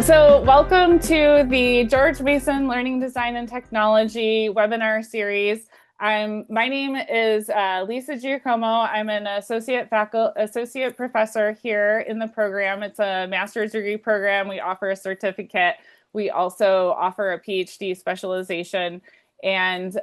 So, welcome to the George Mason Learning Design and Technology webinar series. My name is Lisa Giacomo. I'm an associate professor here in the program. It's a master's degree program. We offer a certificate. We also offer a PhD specialization. And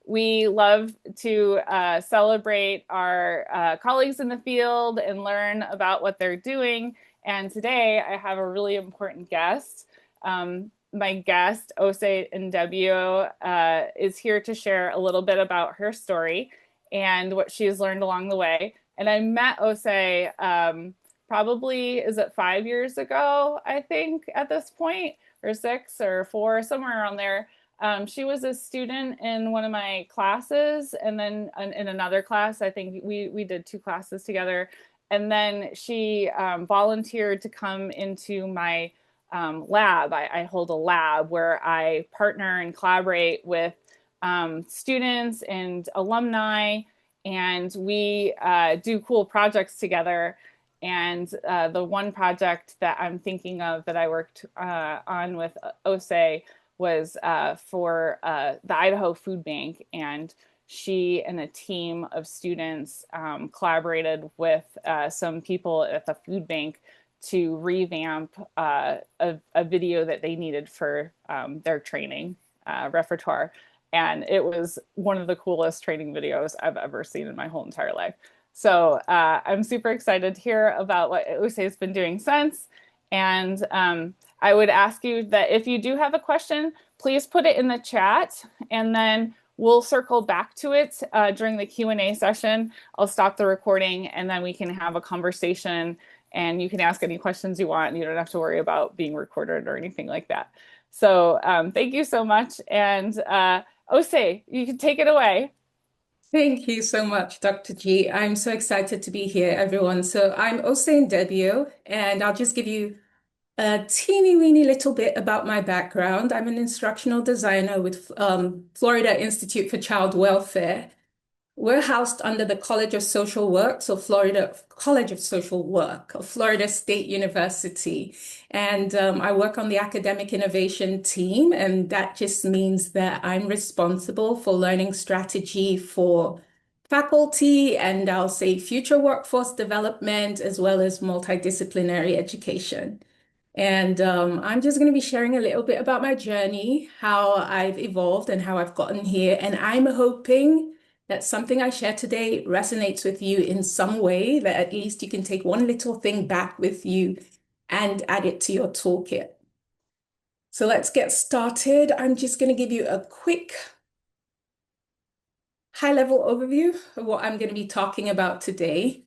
we love to celebrate our colleagues in the field and learn about what they're doing. And today I have a really important guest. My guest, Ose Ndebbio, is here to share a little bit about her story and what she's learned along the way. And I met Ose probably, is it 5 years ago, I think, at this point, or 6 or 4, somewhere around there. She was a student in one of my classes, and then in another class, I think we did 2 classes together. And then she volunteered to come into my lab. I hold a lab where I partner and collaborate with students and alumni, and we do cool projects together. And the one project that I'm thinking of that I worked on with Ose was for the Idaho Food Bank, and she and a team of students collaborated with some people at the food bank to revamp a video that they needed for their training repertoire. And it was one of the coolest training videos I've ever seen in my whole entire life. So I'm super excited to hear about what Ose has been doing since. And I would ask you that if you do have a question, please put it in the chat, and then we'll circle back to it during the Q&A session. I'll stop the recording, and then we can have a conversation, and you can ask any questions you want, and you don't have to worry about being recorded or anything like that. So thank you so much. And Ose, you can take it away. Thank you so much, Dr. G. I'm so excited to be here, everyone. So I'm Ose Ndebbio, and I'll just give you a teeny weeny little bit about my background. I'm an instructional designer with Florida Institute for Child Welfare. We're housed under the College of Social Work, so Florida College of Social Work of Florida State University. And I work on the academic innovation team, and that just means that I'm responsible for learning strategy for faculty and I'll say future workforce development, as well as multidisciplinary education. And I'm just going to be sharing a little bit about my journey, how I've evolved and how I've gotten here. And I'm hoping that something I share today resonates with you in some way, that at least you can take one little thing back with you and add it to your toolkit. So let's get started. I'm just going to give you a quick high-level overview of what I'm going to be talking about today.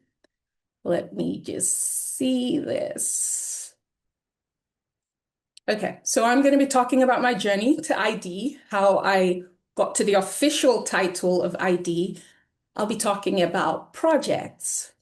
Let me just see this. Okay, so I'm going to be talking about my journey to ID, how I got to the official title of ID. I'll be talking about projects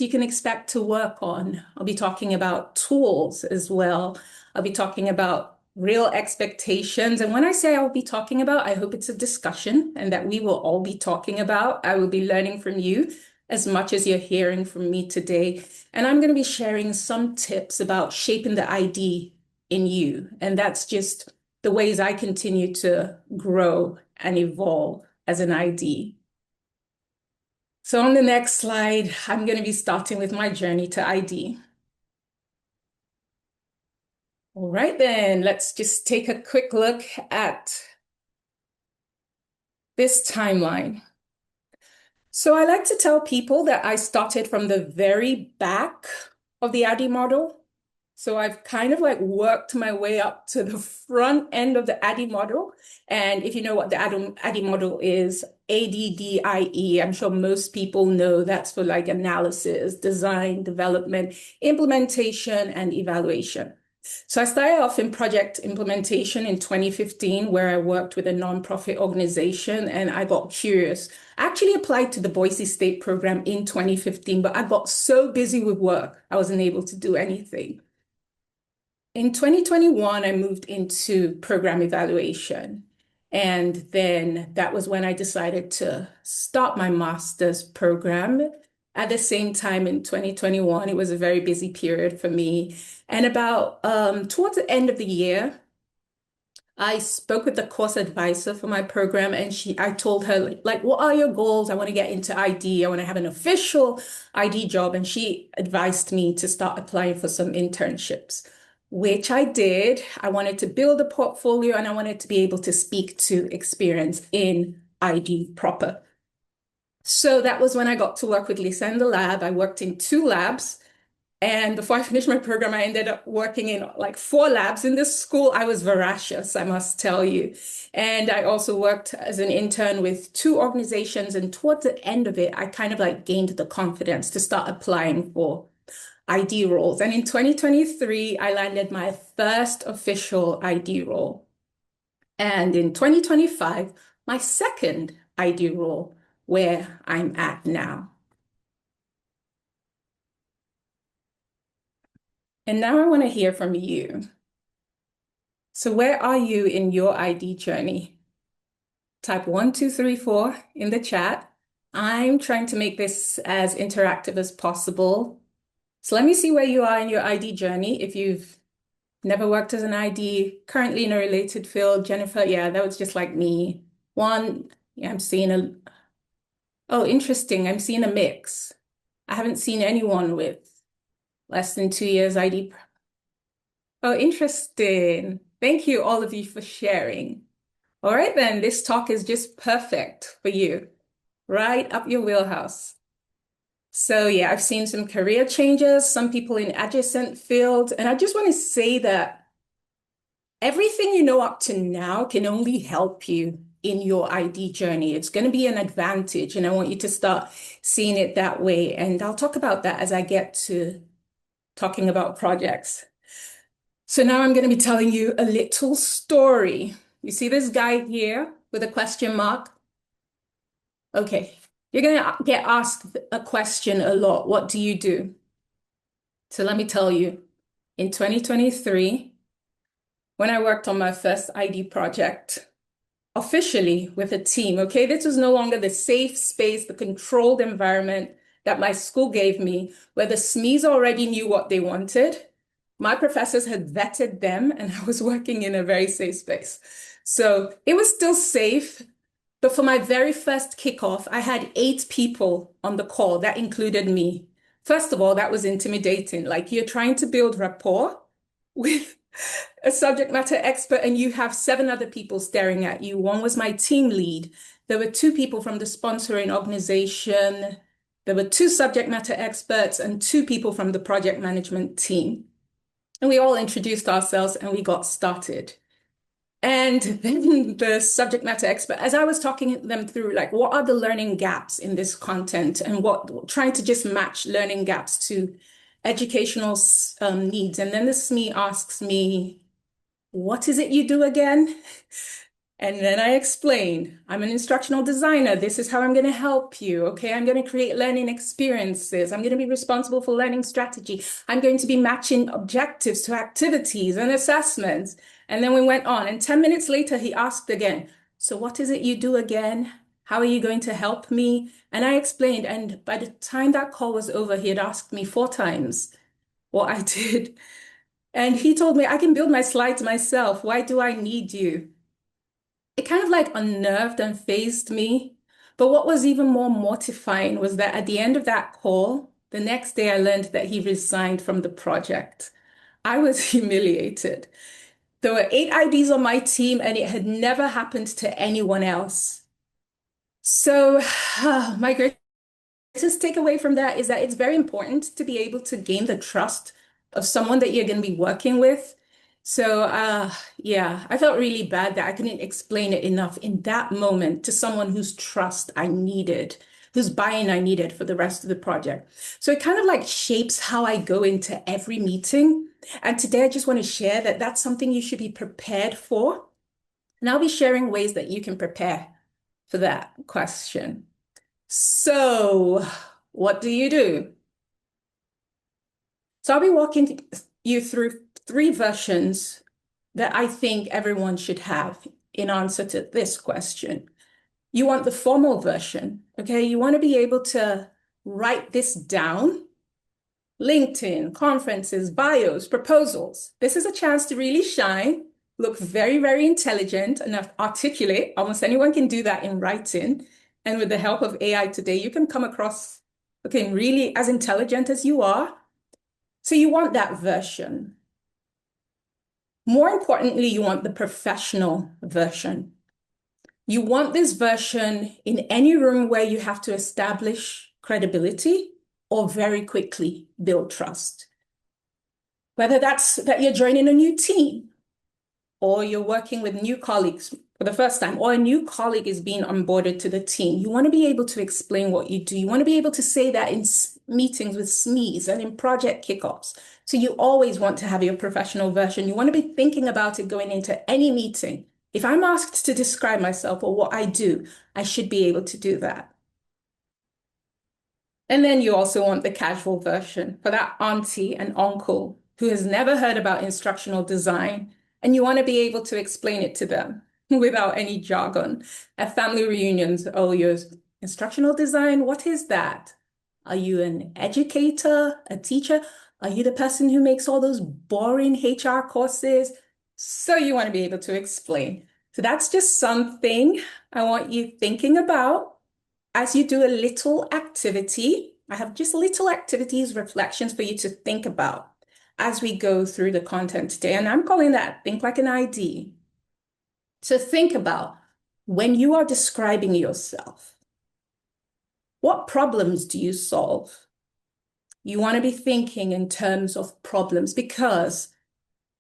you can expect to work on. I'll be talking about tools as well. I'll be talking about real expectations. And when I say I'll be talking about, I hope it's a discussion and that we will all be talking about. I will be learning from you as much as you're hearing from me today. And I'm going to be sharing some tips about shaping the ID in you. And that's just the ways I continue to grow and evolve as an ID. So on the next slide, I'm going to be starting with my journey to ID. All right, then let's just take a quick look at this timeline. So I like to tell people that I started from the very back of the ADDIE model. So I've kind of like worked my way up to the front end of the ADDIE model. And if you know what the ADDIE model is, ADDIE, I'm sure most people know that's for like analysis, design, development, implementation, and evaluation. So I started off in project implementation in 2015, where I worked with a nonprofit organization, and I got curious. I actually applied to the Boise State program in 2015, but I got so busy with work, I wasn't able to do anything. In 2021, I moved into program evaluation. And then that was when I decided to start my master's program At the same time, in 2021, it was a very busy period for me. And about towards the end of the year, I spoke with the course advisor for my program, and I told her, like, what are your goals? I want to get into ID. I want to have an official ID job. And she advised me to start applying for some internships, which I did. I wanted to build a portfolio and I wanted to be able to speak to experience in ID proper. So that was when I got to work with Lisa in the lab. I worked in 2 labs. And before I finished my program, I ended up working in like 4 labs in this school. I was voracious, I must tell you. And I also worked as an intern with 2 organizations. And towards the end of it, I kind of like gained the confidence to start applying for ID roles. And in 2023, I landed my first official ID role. And in 2025, my second ID role, where I'm at now. And now I want to hear from you. So where are you in your ID journey? Type 1, 2, 3, 4 in the chat. I'm trying to make this as interactive as possible. So let me see where you are in your ID journey. If you've never worked as an ID, currently in a related field, Jennifer, yeah, that was just like me. One, yeah, oh, interesting. I'm seeing a mix. I haven't seen anyone with less than 2 years ID. Oh, interesting. Thank you, all of you, for sharing. All right, then, this talk is just perfect for you, right up your wheelhouse. So, yeah, I've seen some career changes, some people in adjacent fields, and I just want to say that everything you know up to now can only help you in your ID journey. It's going to be an advantage, and I want you to start seeing it that way. And I'll talk about that as I get to talking about projects. So now I'm going to be telling you a little story. You see this guy here with a question mark? Okay, you're going to get asked a question a lot. What do you do? So let me tell you, in 2023, when I worked on my first ID project, officially with a team, okay, this was no longer the safe space, the controlled environment that my school gave me, where the SMEs already knew what they wanted. My professors had vetted them, and I was working in a very safe space. So it was still safe. But for my very first kickoff, I had 8 people on the call. That included me. First of all, that was intimidating. Like you're trying to build rapport with a subject matter expert, and you have 7 other people staring at you. One was my team lead. There were 2 people from the sponsoring organization. There were 2 subject matter experts and 2 people from the project management team. And we all introduced ourselves and we got started. And then the subject matter expert, as I was talking them through, like, what are the learning gaps in this content, and trying to just match learning gaps to educational needs. And then the SME asks me, what is it you do again? And then I explained, I'm an instructional designer. This is how I'm going to help you. Okay, I'm going to create learning experiences. I'm going to be responsible for learning strategy. I'm going to be matching objectives to activities and assessments. And then we went on. And 10 minutes later, he asked again, so what is it you do again? How are you going to help me? And I explained. And by the time that call was over, he had asked me 4 times what I did. And he told me, I can build my slides myself. Why do I need you? It kind of like unnerved and fazed me. But what was even more mortifying was that at the end of that call, the next day I learned that he resigned from the project. I was humiliated. There were 8 IDs on my team, and it had never happened to anyone else. So my greatest takeaway from that is that it's very important to be able to gain the trust of someone that you're going to be working with. So yeah, I felt really bad that I couldn't explain it enough in that moment to someone whose trust I needed, whose buy-in I needed for the rest of the project. So it kind of like shapes how I go into every meeting. And today I just want to share that that's something you should be prepared for. And I'll be sharing ways that you can prepare for that question. So what do you do? So I'll be walking you through 3 versions that I think everyone should have in answer to this question. You want the formal version, okay? You want to be able to write this down. LinkedIn, conferences, bios, proposals. This is a chance to really shine, look very, very intelligent and articulate. Almost anyone can do that in writing. And with the help of AI today, you can come across looking really as intelligent as you are. So you want that version. More importantly, you want the professional version. You want this version in any room where you have to establish credibility or very quickly build trust. Whether that's that you're joining a new team or you're working with new colleagues for the first time, or a new colleague is being onboarded to the team, you want to be able to explain what you do. You want to be able to say that in meetings with SMEs and in project kickoffs. So you always want to have your professional version. You want to be thinking about it going into any meeting. If I'm asked to describe myself or what I do, I should be able to do that. And then you also want the casual version for that auntie and uncle who has never heard about instructional design, and you want to be able to explain it to them without any jargon. At family reunions, oh, your instructional design, what is that? Are you an educator, a teacher? Are you the person who makes all those boring HR courses? So you want to be able to explain. So that's just something I want you thinking about as you do a little activity. I have just little activities, reflections for you to think about as we go through the content today. And I'm calling that Think Like an ID. So think about when you are describing yourself, what problems do you solve? You want to be thinking in terms of problems because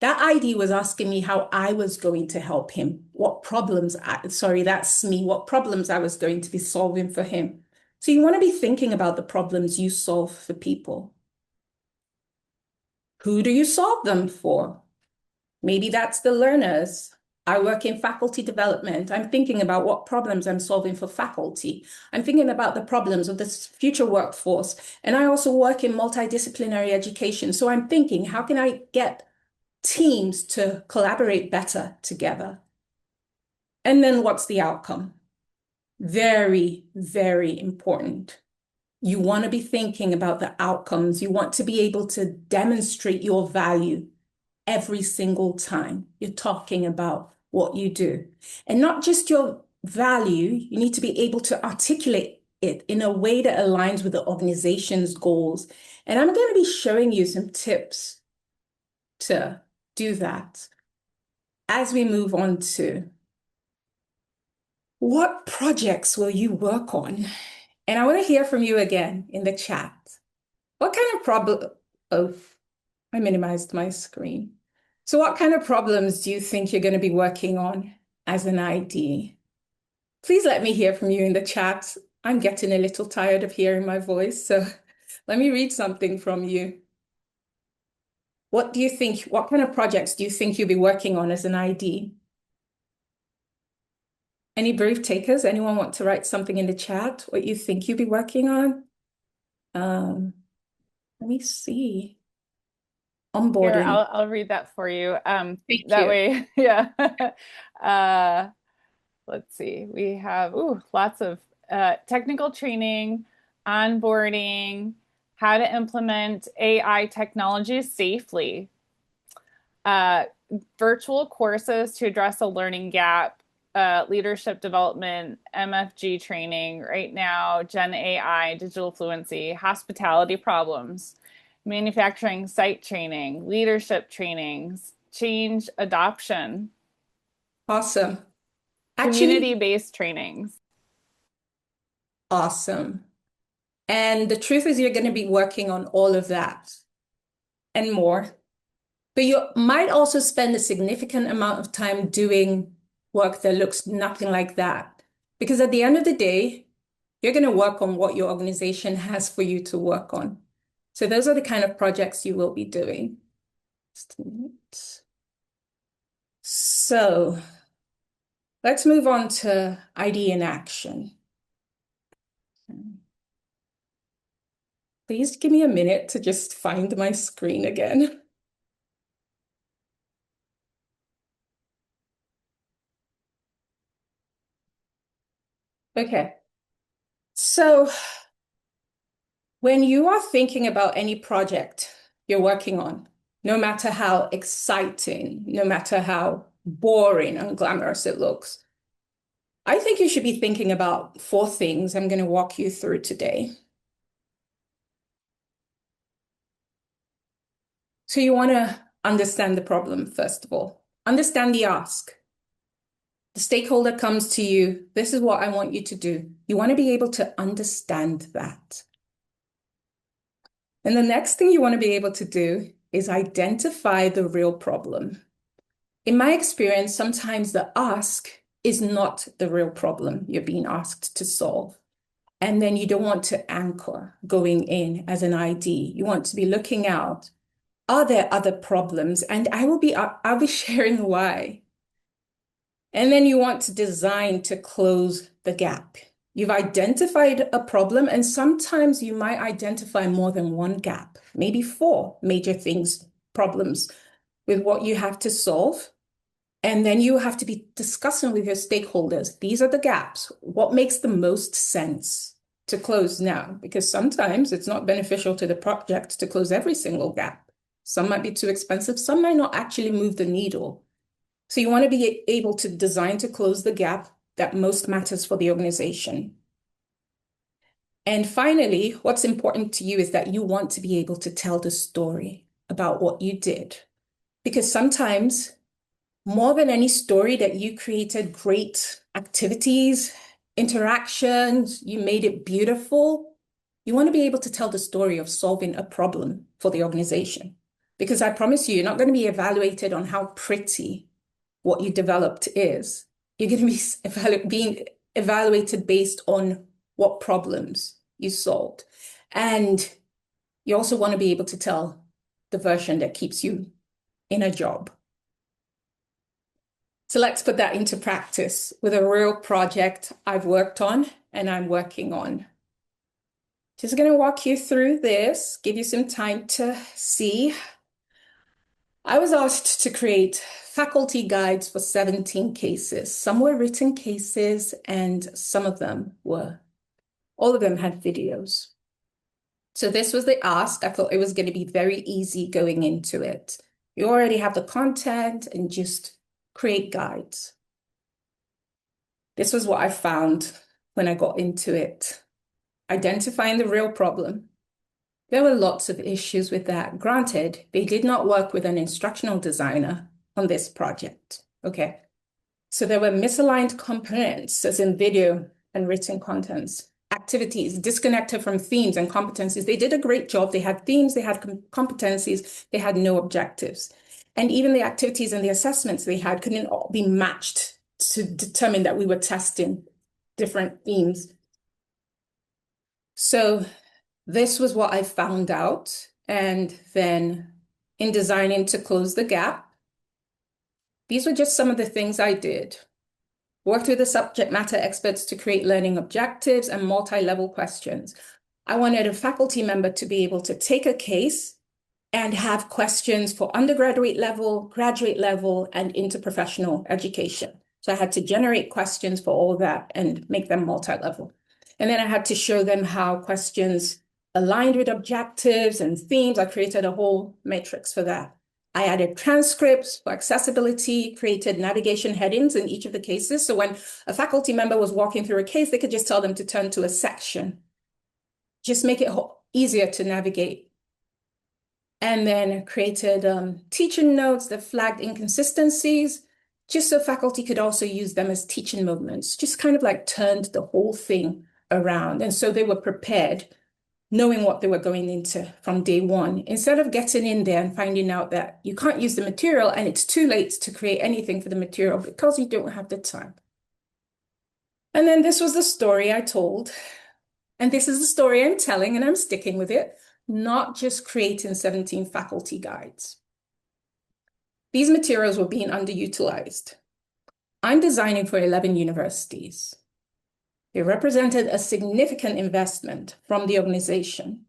that ID was asking me how I was going to help him. That's me, what problems I was going to be solving for him. So you want to be thinking about the problems you solve for people. Who do you solve them for? Maybe that's the learners. I work in faculty development. I'm thinking about what problems I'm solving for faculty. I'm thinking about the problems of this future workforce. And I also work in multidisciplinary education. So I'm thinking, how can I get teams to collaborate better together? And then what's the outcome? Very, very important. You want to be thinking about the outcomes. You want to be able to demonstrate your value every single time you're talking about what you do. And not just your value, you need to be able to articulate it in a way that aligns with the organization's goals. And I'm going to be showing you some tips to do that as we move on to what projects will you work on? And I want to hear from you again in the chat. What kind of problem? Oh, I minimized my screen. So what kind of problems do you think you're going to be working on as an ID? Please let me hear from you in the chat. I'm getting a little tired of hearing my voice, so let me read something from you. What do you think? What kind of projects do you think you'll be working on as an ID? Any brave takers? Anyone want to write something in the chat? What you think you'll be working on? Let me see. Here, Onboarding. I'll read that for you. Thank That you. way, yeah. uh, let's see. We have lots of technical training, onboarding, how to implement AI technologies safely, uh, virtual courses to address a learning gap, leadership development, MFG training, right now, Gen AI, digital fluency, hospitality problems, manufacturing site training, leadership trainings, change adoption, Awesome. Actually, community-based trainings. awesome. And the truth is, you're going to be working on all of that and more. But you might also spend a significant amount of time doing work that looks nothing like that. Because at the end of the day, you're going to work on what your organization has for you to work on. So those are the kind of projects you will be doing. Just a minute. So let's move on to ID in action. Please give me a minute to just find my screen again. Okay. So When you are thinking about any project you're working on, no matter how exciting, no matter how boring and glamorous it looks, I think you should be thinking about four things I'm going to walk you through today. So you want to understand the problem, first of all. Understand the ask. The stakeholder comes to you, this is what I want you to do. You want to be able to understand that. And the next thing you want to be able to do is identify the real problem. In my experience, sometimes the ask is not the real problem you're being asked to solve. And then you don't want to anchor going in as an ID. You want to be looking out. Are there other problems? And I'll be sharing why. And then you want to design to close the gap. You've identified a problem, and sometimes you might identify more than one gap, maybe four major things, problems with what you have to solve. And then you have to be discussing with your stakeholders. These are the gaps. What makes the most sense to close now? Because sometimes it's not beneficial to the project to close every single gap. Some might be too expensive. Some might not actually move the needle. So you want to be able to design to close the gap that most matters for the organization. And finally, what's important to you is that you want to be able to tell the story about what you did. Because sometimes, more than any story, that you created great activities, interactions, you made it beautiful, you want to be able to tell the story of solving a problem for the organization. Because I promise you, you're not going to be evaluated on how pretty what you developed is. You're going to be being evaluated based on what problems you solved. And you also want to be able to tell the version that keeps you in a job. So let's put that into practice with a real project I've worked on and I'm working on. Just going to walk you through this, give you some time to see. I was asked to create faculty guides for 17 cases. Some were written cases and some of them were, all of them had videos. So this was the ask. I thought it was going to be very easy going into it. You already have the content and just create guides. This was what I found when I got into it. Identifying the real problem. There were lots of issues with that. Granted, they did not work with an instructional designer on this project, okay? So there were misaligned components, as in video and written contents, activities disconnected from themes and competencies. They did a great job. They had themes, they had competencies, they had no objectives. And even the activities and the assessments they had couldn't all be matched to determine that we were testing different themes. So this was what I found out. And then in designing to close the gap, these were just some of the things I did. Worked with the subject matter experts to create learning objectives and multi-level questions. I wanted a faculty member to be able to take a case and have questions for undergraduate level, graduate level, and interprofessional education. So I had to generate questions for all that and make them multi-level. And then I had to show them how questions aligned with objectives and themes. I created a whole matrix for that. I added transcripts for accessibility, created navigation headings in each of the cases. So when a faculty member was walking through a case, they could just tell them to turn to a section. Just make it easier to navigate. And then created teaching notes that flagged inconsistencies, just so faculty could also use them as teaching moments, just kind of like turned the whole thing around. And so they were prepared, knowing what they were going into from day one, instead of getting in there and finding out that you can't use the material and it's too late to create anything for the material because you don't have the time. And then this was the story I told. And this is the story I'm telling, and I'm sticking with it, not just creating 17 faculty guides. These materials were being underutilized. I'm designing for 11 universities. They represented a significant investment from the organization.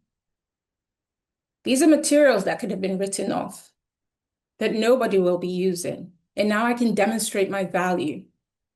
These are materials that could have been written off, that nobody will be using. And now I can demonstrate my value,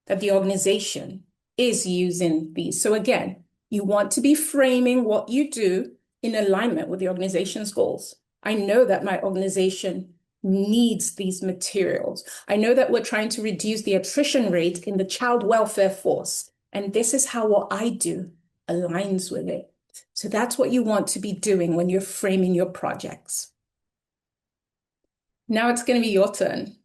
that the organization is using these. So again, you want to be framing what you do in alignment with the organization's goals. I know that my organization needs these materials. I know that we're trying to reduce the attrition rate in the child welfare force. And this is how what I do aligns with it. So that's what you want to be doing when you're framing your projects. Now it's going to be your turn.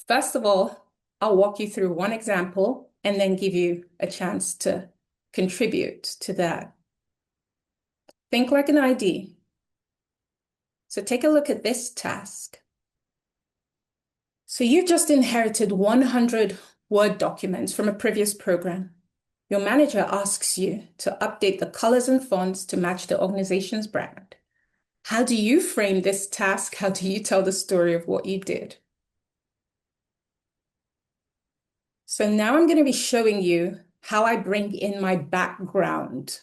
First of all, I'll walk you through one example and then give you a chance to contribute to that. Think like an ID. So take a look at this task. So you've just inherited 100 Word documents from a previous program. Your manager asks you to update the colors and fonts to match the organization's brand. How do you frame this task? How do you tell the story of what you did? So now I'm going to be showing you how I bring in my background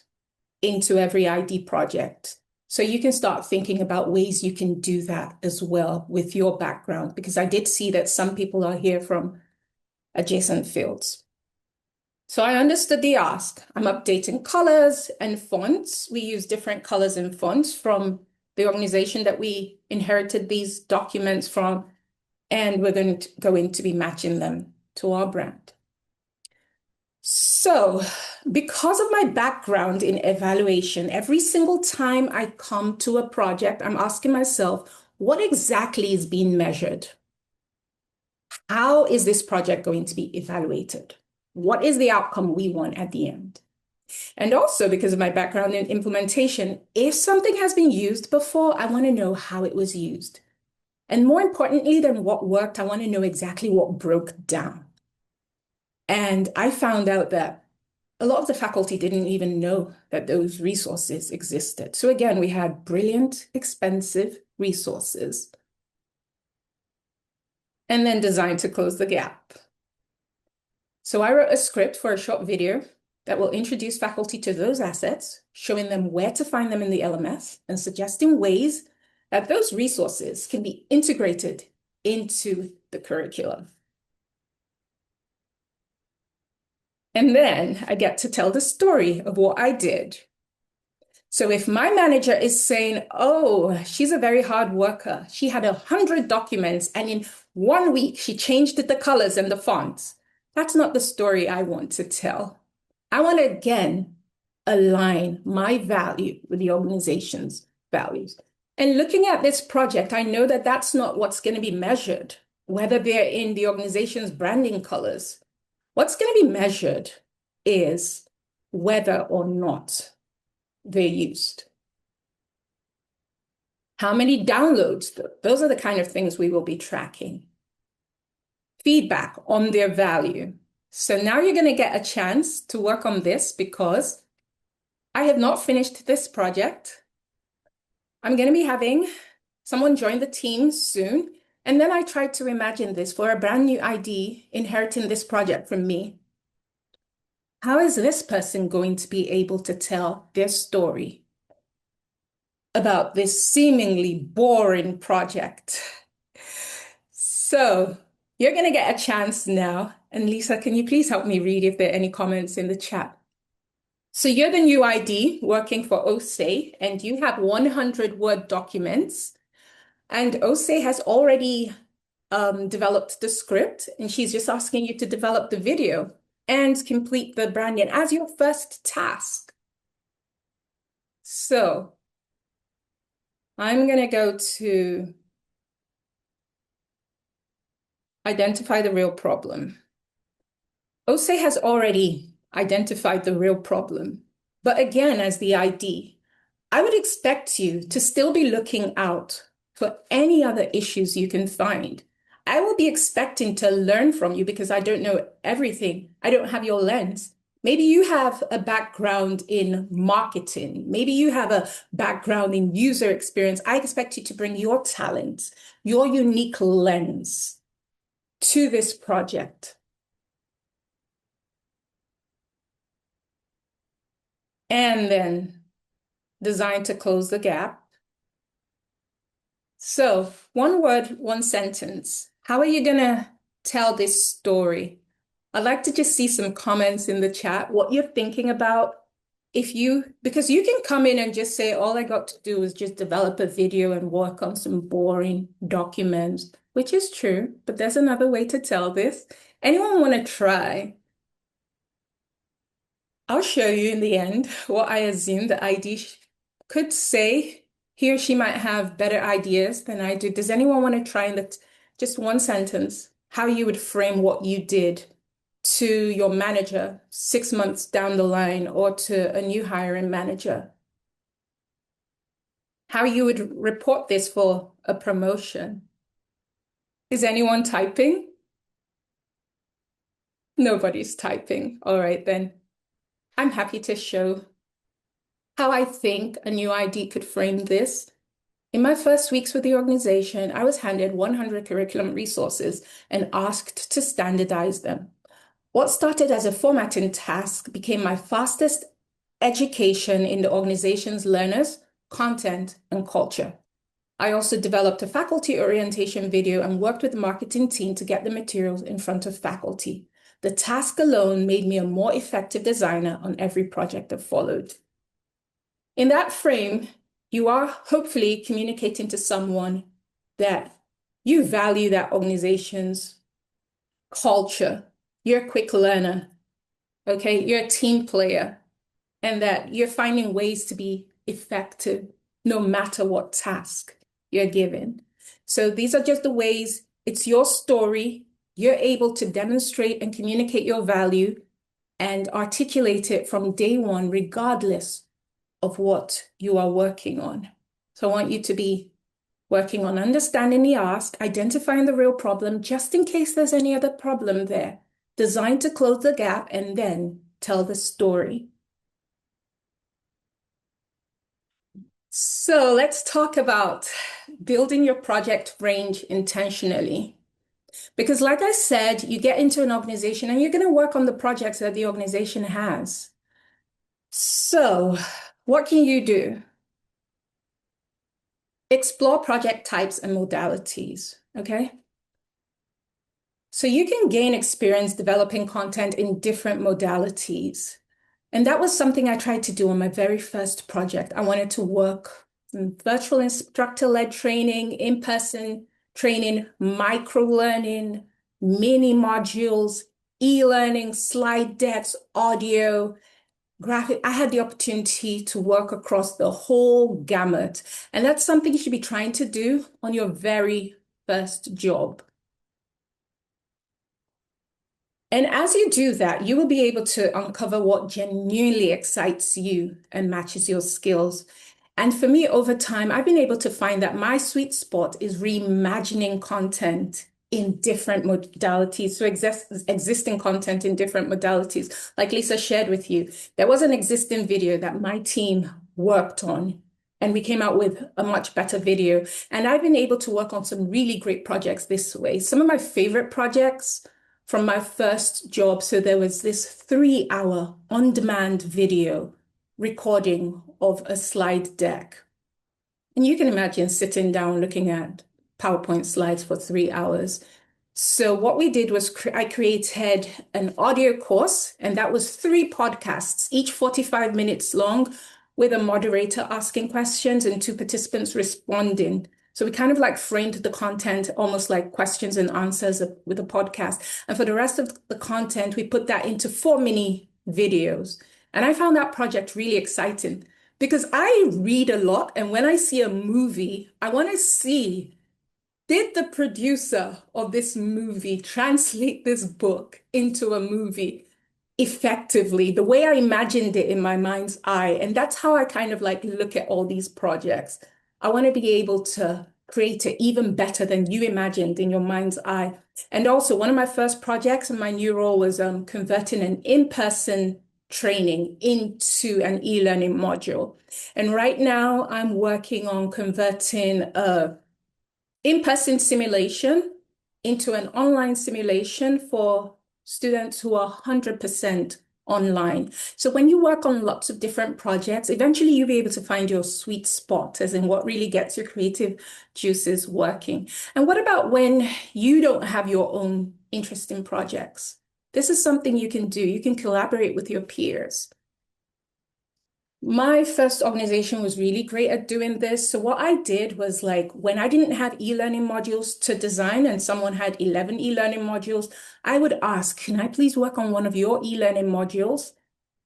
into every ID project. So you can start thinking about ways you can do that as well with your background, because I did see that some people are here from adjacent fields. So I understood the ask. I'm updating colors and fonts. We use different colors and fonts from the organization that we inherited these documents from, and we're going to be matching them to our brand. So because of my background in evaluation, every single time I come to a project, I'm asking myself, what exactly is being measured? How is this project going to be evaluated? What is the outcome we want at the end? And also because of my background in implementation, if something has been used before, I want to know how it was used. And more importantly than what worked, I want to know exactly what broke down. And I found out that a lot of the faculty didn't even know that those resources existed. So again, we had brilliant, expensive resources and then designed to close the gap. So I wrote a script for a short video that will introduce faculty to those assets, showing them where to find them in the LMS and suggesting ways that those resources can be integrated into the curriculum. And then I get to tell the story of what I did. So if my manager is saying, oh, she's a very hard worker, she had 100 documents and in 1 week she changed the colors and the fonts, that's not the story I want to tell. I want to, again, align my value with the organization's values. And looking at this project, I know that that's not what's going to be measured, whether they're in the organization's branding colors. What's going to be measured is whether or not they're used. How many downloads? Those are the kind of things we will be tracking. Feedback on their value. So now you're going to get a chance to work on this because I have not finished this project. I'm going to be having someone join the team soon. And then I tried to imagine this for a brand new ID inheriting this project from me. How is this person going to be able to tell their story about this seemingly boring project? So you're going to get a chance now. And Lisa, can you please help me read if there are any comments in the chat? So you're the new ID working for Ose, and you have 100 Word documents. And Ose has already developed the script, and she's just asking you to develop the video and complete the branding as your first task. So I'm going to go to identify the real problem. Ose has already identified the real problem. But again, as the ID, I would expect you to still be looking out for any other issues you can find. I will be expecting to learn from you because I don't know everything. I don't have your lens. Maybe you have a background in marketing. Maybe you have a background in user experience. I expect you to bring your talent, your unique lens to this project. And then design to close the gap. So 1 word, 1 sentence. How are you going to tell this story? I'd like to just see some comments in the chat, what you're thinking about because you can come in and just say, all I got to do is just develop a video and work on some boring documents, which is true, but there's another way to tell this. Anyone want to try? I'll show you in the end what I assume the ID could say. He or she might have better ideas than I do. Does anyone want to try in just one sentence, how you would frame what you did to your manager 6 months down the line or to a new hiring manager? How you would report this for a promotion? Is anyone typing? Nobody's typing. All right, then. I'm happy to show how I think a new ID could frame this. In my first weeks with the organization, I was handed 100 curriculum resources and asked to standardize them. What started as a formatting task became my fastest education in the organization's learners, content, and culture. I also developed a faculty orientation video and worked with the marketing team to get the materials in front of faculty. The task alone made me a more effective designer on every project that followed. In that frame, you are hopefully communicating to someone that you value that organization's culture. You're a quick learner, okay? You're a team player, and that you're finding ways to be effective no matter what task you're given. So these are just the ways, it's your story. You're able to demonstrate and communicate your value and articulate it from day one, regardless of what you are working on. So I want you to be working on understanding the ask, identifying the real problem, just in case there's any other problem there, designed to close the gap, and then tell the story. So let's talk about building your project range intentionally. Because like I said, you get into an organization and you're going to work on the projects that the organization has. So what can you do? Explore project types and modalities, okay? So you can gain experience developing content in different modalities. And that was something I tried to do on my very first project. I wanted to work in virtual instructor-led training, in-person training, microlearning, mini modules, e-learning, slide decks, audio, graphic. I had the opportunity to work across the whole gamut. And that's something you should be trying to do on your very first job. And as you do that, you will be able to uncover what genuinely excites you and matches your skills. And for me, over time, I've been able to find that my sweet spot is reimagining content in different modalities. So existing content in different modalities. Like Lisa shared with you, there was an existing video that my team worked on, and we came out with a much better video. And I've been able to work on some really great projects this way. Some of my favorite projects from my first job. So there was this 3-hour on-demand video recording of a slide deck. And you can imagine sitting down looking at PowerPoint slides for 3 hours. So what we did was I created an audio course, and that was 3 podcasts, each 45 minutes long, with a moderator asking questions and 2 participants responding. So we kind of like framed the content almost like questions and answers with a podcast. And for the rest of the content, we put that into 4 mini videos. And I found that project really exciting because I read a lot. And when I see a movie, I want to see, did the producer of this movie translate this book into a movie effectively, the way I imagined it in my mind's eye? And that's how I kind of like look at all these projects. I want to be able to create it even better than you imagined in your mind's eye. And also, one of my first projects in my new role was converting an in-person training into an e-learning module. And right now, I'm working on converting a in-person simulation into an online simulation for students who are 100% online. So when you work on lots of different projects, eventually you'll be able to find your sweet spot, as in what really gets your creative juices working. And what about when you don't have your own interesting projects? This is something you can do. You can collaborate with your peers. My first organization was really great at doing this. So what I did was like when I didn't have e-learning modules to design and someone had 11 e-learning modules, I would ask, can I please work on one of your e-learning modules?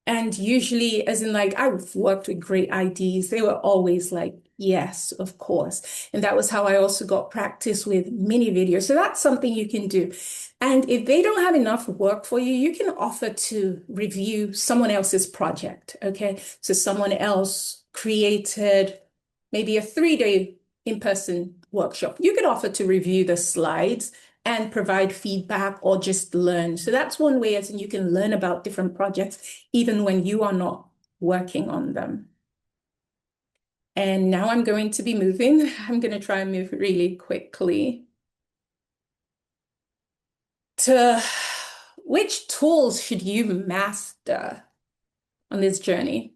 And usually, as in like I've worked with great IDs, they were always like, yes, of course. And that was how I also got practice with mini videos. So that's something you can do. And if they don't have enough work for you, you can offer to review someone else's project. Okay. So someone else created maybe a 3-day in-person workshop. You could offer to review the slides and provide feedback or just learn. So that's one way as in you can learn about different projects even when you are not working on them. And now I'm going to be moving. I'm going to try and move really quickly to which tools should you master on this journey?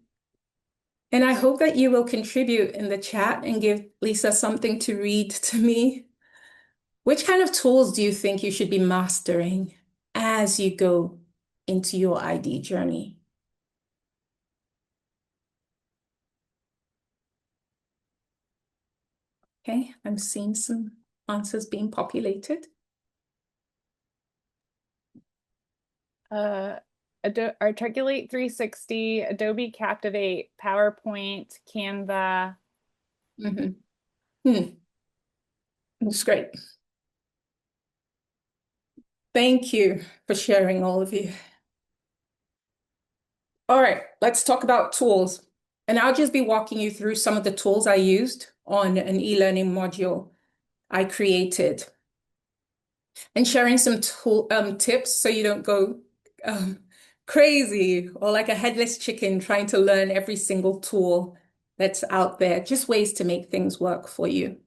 And I hope that you will contribute in the chat and give Lisa something to read to me. Which kind of tools do you think you should be mastering as you go into your ID journey? Okay, I'm seeing some answers being populated. Articulate 360, Adobe Captivate, PowerPoint, Canva. That's great. Thank you for sharing, all of you. All right, let's talk about tools. And I'll just be walking you through some of the tools I used on an e-learning module I created and sharing some tool tips so you don't go crazy or like a headless chicken trying to learn every single tool that's out there, just ways to make things work for you.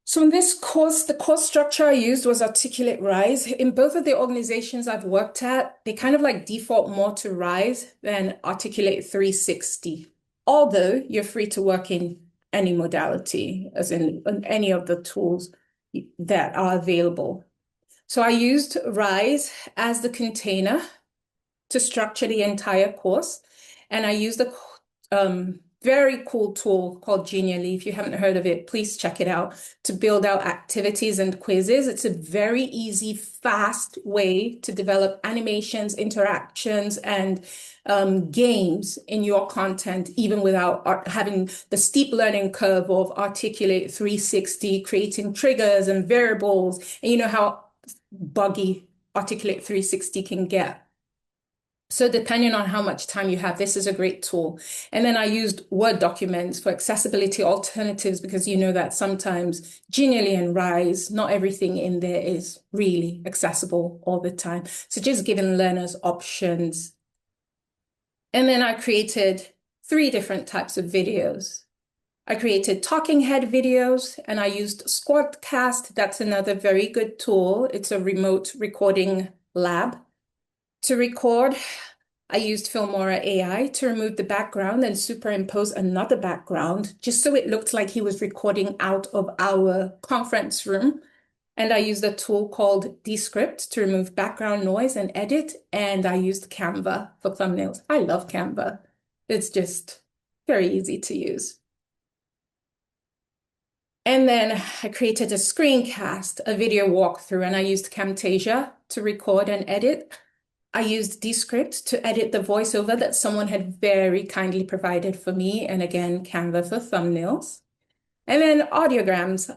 So in this course, the course structure I used was Articulate Rise. In both of the organizations I've worked at, they kind of like default more to Rise than Articulate 360. Although you're free to work in any modality, as in any of the tools that are available. So I used Rise as the container to structure the entire course. And I used a very cool tool called Genially. If you haven't heard of it, please check it out to build out activities and quizzes. It's a very easy, fast way to develop animations, interactions, and games in your content, even without having the steep learning curve of Articulate 360, creating triggers and variables. And you know how buggy Articulate 360 can get. So depending on how much time you have, this is a great tool. And then I used Word documents for accessibility alternatives because you know that sometimes Genially and Rise, not everything in there is really accessible all the time. So just giving learners options. And then I created 3 different types of videos. I created talking head videos and I used Squadcast. That's another very good tool. It's a remote recording lab. To record, I used Filmora AI to remove the background and superimpose another background, just so it looked like he was recording out of our conference room. And I used a tool called Descript to remove background noise and edit. And I used Canva for thumbnails. I love Canva. It's just very easy to use. And then I created a screencast, a video walkthrough, and I used Camtasia to record and edit. I used Descript to edit the voiceover that someone had very kindly provided for me. And again, Canva for thumbnails. And then audiograms.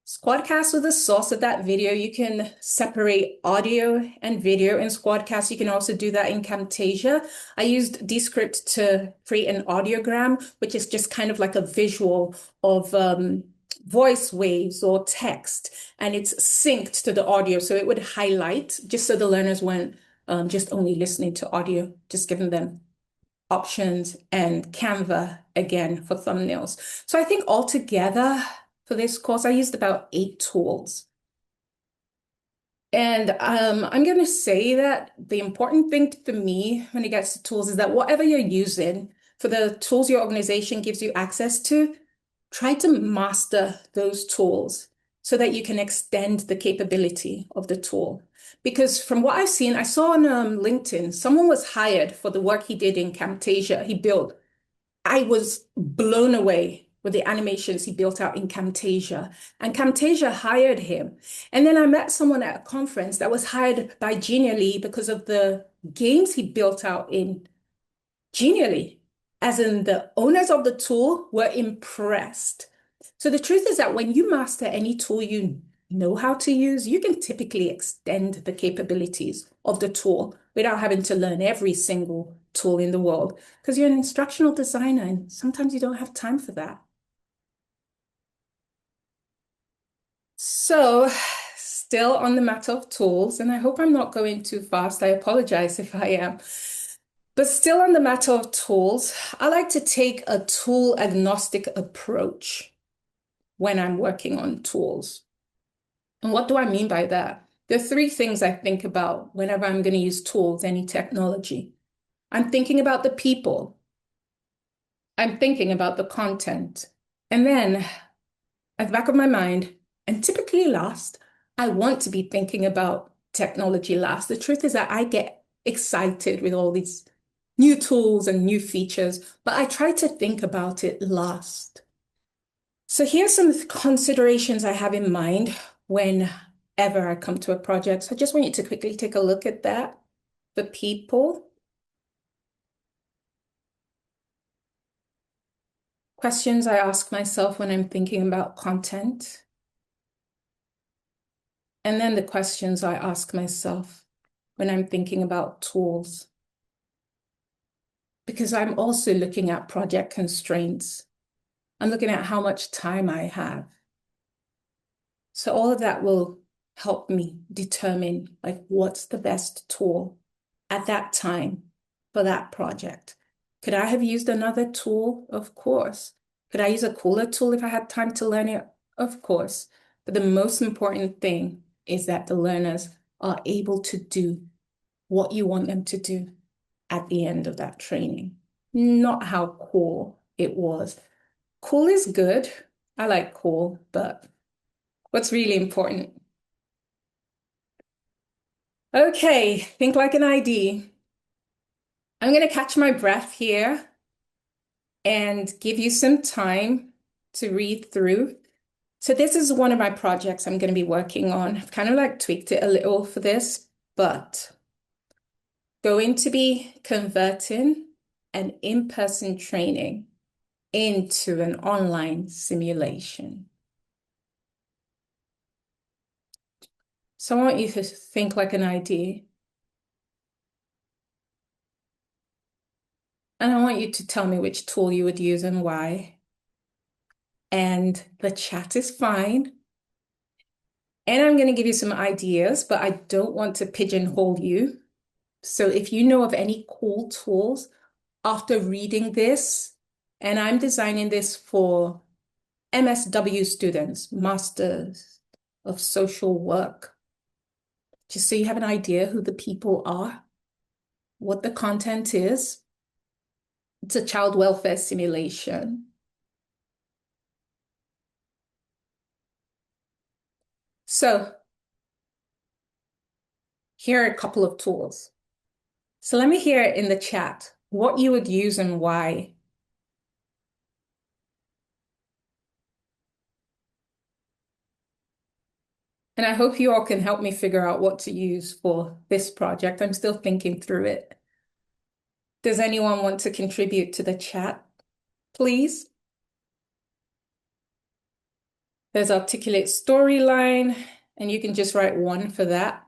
Squadcast was the source of that video. You can separate audio and video in Squadcast. You can also do that in Camtasia. I used Descript to create an audiogram, which is just kind of like a visual of voice waves or text, and it's synced to the audio. So it would highlight just so the learners weren't just only listening to audio, just giving them options, and Canva again for thumbnails. So I think altogether for this course, I used about 8 tools. And I'm going to say that the important thing for me when it gets to tools is that whatever you're using, for the tools your organization gives you access to, try to master those tools so that you can extend the capability of the tool. Because from what I've seen, I saw on LinkedIn, someone was hired for the work he did in Camtasia. He built I was blown away with the animations he built out in Camtasia. And Camtasia hired him. And then I met someone at a conference that was hired by Genially because of the games he built out in Genially, as in the owners of the tool were impressed. So the truth is that when you master any tool you know how to use, you can typically extend the capabilities of the tool without having to learn every single tool in the world because you're an instructional designer and sometimes you don't have time for that. So, still on the matter of tools, and I hope I'm not going too fast. I apologize if I am. But still on the matter of tools, I like to take a tool agnostic approach when I'm working on tools. And what do I mean by that? There are three things I think about whenever I'm going to use tools, any technology. I'm thinking about the people. I'm thinking about the content. And then at the back of my mind, and typically last, I want to be thinking about technology last. The truth is that I get excited with all these new tools and new features, but I try to think about it last. So here's some considerations I have in mind whenever I come to a project. So I just want you to quickly take a look at that. The people, questions I ask myself when I'm thinking about content, and then the questions I ask myself when I'm thinking about tools. Because I'm also looking at project constraints. I'm looking at how much time I have. So all of that will help me determine like what's the best tool at that time for that project. Could I have used another tool? Of course. Could I use a cooler tool if I had time to learn it? Of course. But the most important thing is that the learners are able to do what you want them to do at the end of that training, not how cool it was. Cool is good. I like cool, but what's really important? Okay, think like an ID. I'm going to catch my breath here and give you some time to read through. So this is one of my projects I'm going to be working on. I've kind of like tweaked it a little for this, but going to be converting an in-person training into an online simulation. So I want you to think like an ID. And I want you to tell me which tool you would use and why. And the chat is fine. And I'm going to give you some ideas, but I don't want to pigeonhole you. So if you know of any cool tools after reading this, and I'm designing this for MSW students, Masters of Social Work, just so you have an idea who the people are, what the content is. It's a child welfare simulation. So here are a couple of tools. So let me hear in the chat what you would use and why. And I hope you all can help me figure out what to use for this project. I'm still thinking through it. Does anyone want to contribute to the chat, please? There's articulate storyline, and you can just write one for that.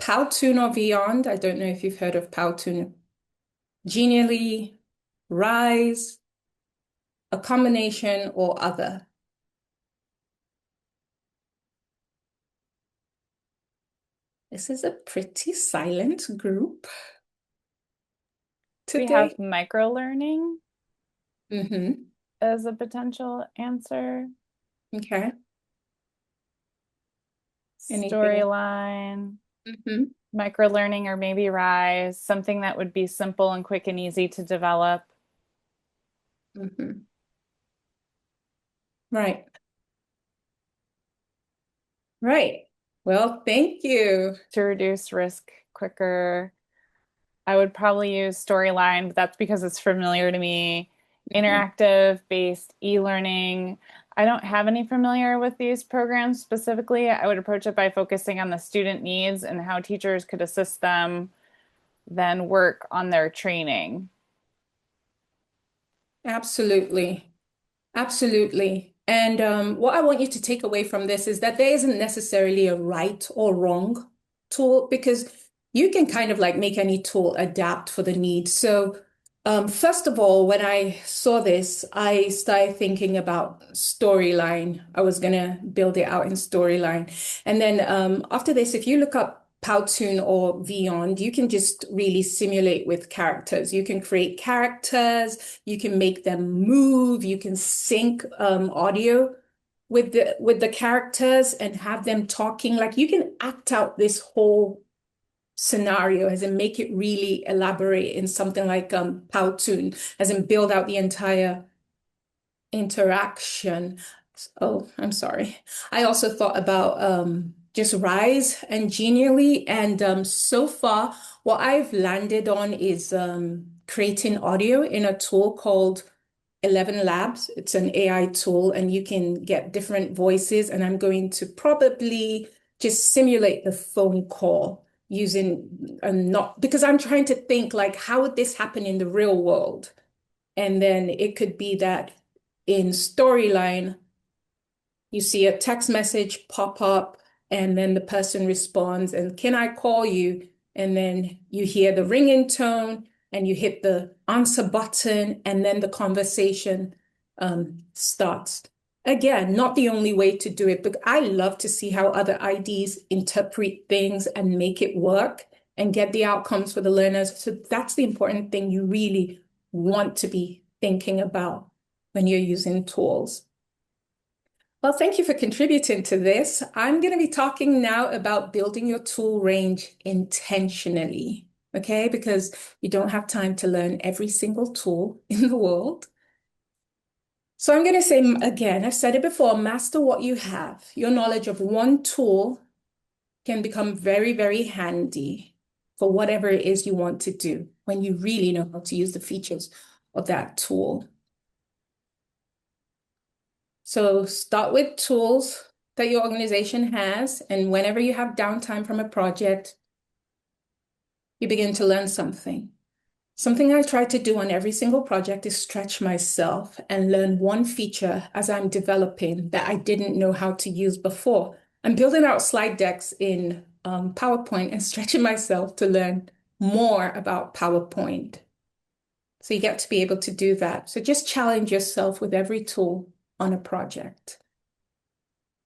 Powtoon or Beyond. I don't know if you've heard of Powtoon. Genially, Rise, a combination or other. This is a pretty silent group We have today. microlearning Mm-hmm. as a potential answer. Okay. Anything else? Storyline, Mm-hmm. microlearning, or maybe Rise, something that would be simple and quick and easy to develop Mm-hmm. Right. Right. Well, thank you. to reduce risk quicker. I would probably use Storyline, but that's because it's familiar to me. Mhm. Interactive based e-learning. I don't have any familiar with these programs specifically. I would approach it by focusing on the student needs and how teachers could assist them, then work on their training. Absolutely. Absolutely. And what I want you to take away from this is that there isn't necessarily a right or wrong tool because you can kind of like make any tool adapt for the need. So, first of all, when I saw this, I started thinking about Storyline. I was going to build it out in Storyline. And then after this, if you look up Powtoon or Beyond, you can just really simulate with characters. You can create characters, you can make them move, you can sync audio with the characters and have them talking. Like you can act out this whole scenario as in make it really elaborate in something like Powtoon, as in build out the entire interaction. Oh, I'm sorry. I also thought about just Rise and Genially, and so far, what I've landed on is creating audio in a tool called 11 Labs. It's an AI tool, and you can get different voices. And I'm going to probably just simulate the phone call using not because I'm trying to think like, how would this happen in the real world? And then it could be that in Storyline, you see a text message pop up, and then the person responds, and can I call you? And then you hear the ringing tone, and you hit the answer button, and then the conversation starts. Again, not the only way to do it, but I love to see how other IDs interpret things and make it work and get the outcomes for the learners. So that's the important thing you really want to be thinking about when you're using tools. Well, thank you for contributing to this. I'm going to be talking now about building your tool range intentionally, okay? Because you don't have time to learn every single tool in the world. So I'm going to say again, I've said it before, master what you have. Your knowledge of one tool can become very, very handy for whatever it is you want to do when you really know how to use the features of that tool. So start with tools that your organization has, and whenever you have downtime from a project, you begin to learn something. Something I try to do on every single project is stretch myself and learn one feature as I'm developing that I didn't know how to use before. I'm building out slide decks in PowerPoint and stretching myself to learn more about PowerPoint. So you get to be able to do that. So just challenge yourself with every tool on a project.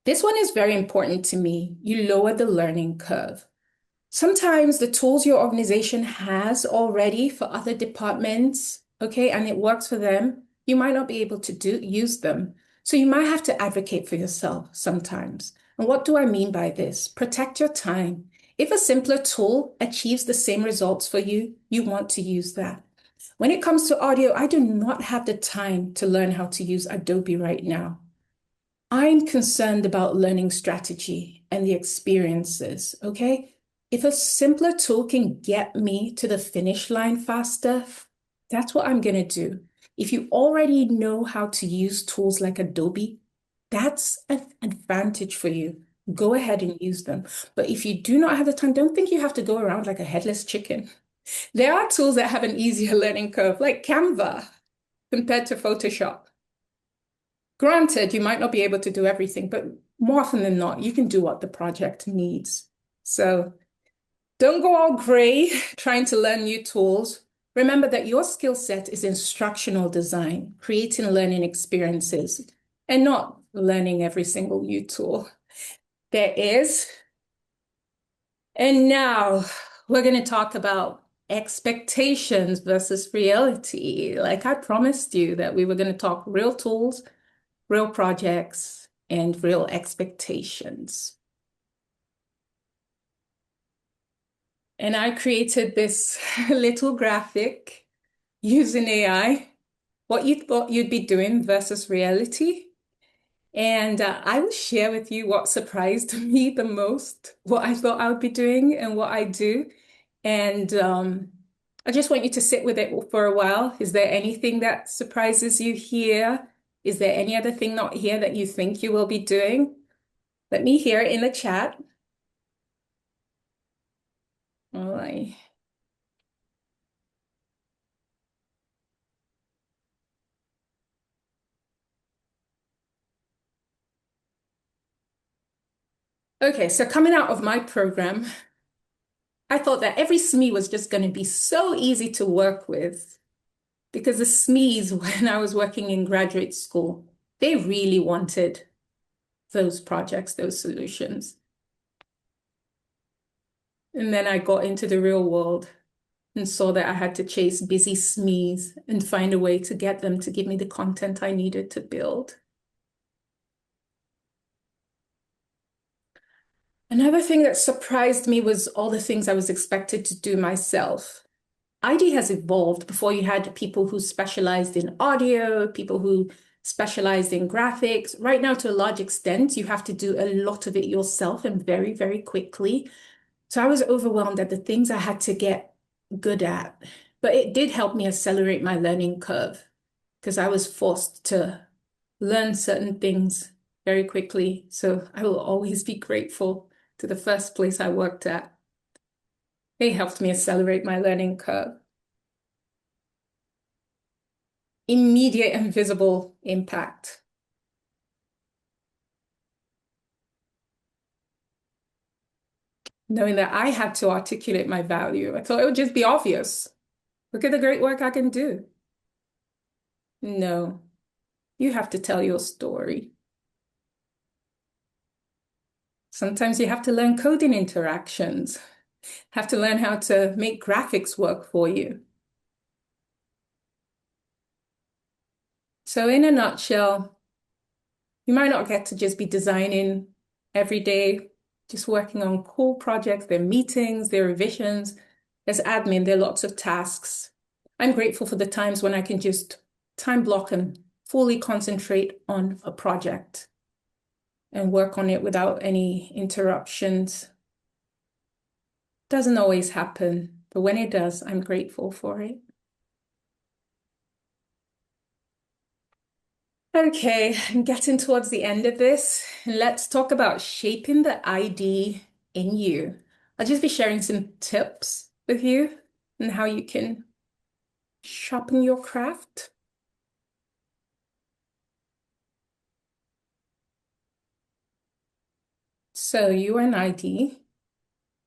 This one is very important to me. You lower the learning curve. Sometimes the tools your organization has already for other departments, okay, and it works for them, you might not be able to use them. So you might have to advocate for yourself sometimes. And what do I mean by this? Protect your time. If a simpler tool achieves the same results for you, you want to use that. When it comes to audio, I do not have the time to learn how to use Adobe right now. I'm concerned about learning strategy and the experiences, okay? If a simpler tool can get me to the finish line faster, that's what I'm going to do. If you already know how to use tools like Adobe, that's an advantage for you. Go ahead and use them. But if you do not have the time, don't think you have to go around like a headless chicken. There are tools that have an easier learning curve, like Canva compared to Photoshop. Granted, you might not be able to do everything, but more often than not, you can do what the project needs. So don't go all gray trying to learn new tools. Remember that your skill set is instructional design, creating learning experiences, and not learning every single new tool there is. And now we're going to talk about expectations versus reality. Like I promised you that we were going to talk real tools, real projects, and real expectations. And I created this little graphic using AI, what you thought you'd be doing versus reality. And I will share with you what surprised me the most, what I thought I would be doing and what I do. And I just want you to sit with it for a while. Is there anything that surprises you here? Is there any other thing not here that you think you will be doing? Let me hear it in the chat. All right. Okay, so coming out of my program, I thought that every SME was just going to be so easy to work with because the SMEs, when I was working in graduate school, they really wanted those projects, those solutions. And then I got into the real world and saw that I had to chase busy SMEs and find a way to get them to give me the content I needed to build. Another thing that surprised me was all the things I was expected to do myself. ID has evolved. Before you had people who specialized in audio, people who specialized in graphics. Right now, to a large extent, you have to do a lot of it yourself and very, very quickly. So I was overwhelmed at the things I had to get good at. But it did help me accelerate my learning curve because I was forced to learn certain things very quickly. So I will always be grateful to the first place I worked at. They helped me accelerate my learning curve. Immediate and visible impact. Knowing that I had to articulate my value, I thought it would just be obvious. Look at the great work I can do. No, you have to tell your story. Sometimes you have to learn coding interactions, have to learn how to make graphics work for you. So in a nutshell, you might not get to just be designing every day, just working on cool projects, their meetings, their revisions. There's admin, there are lots of tasks. I'm grateful for the times when I can just time block and fully concentrate on a project and work on it without any interruptions. Doesn't always happen, but when it does, I'm grateful for it. Okay, I'm getting towards the end of this. Let's talk about shaping the ID in you. I'll just be sharing some tips with you and how you can sharpen your craft. So you are an ID.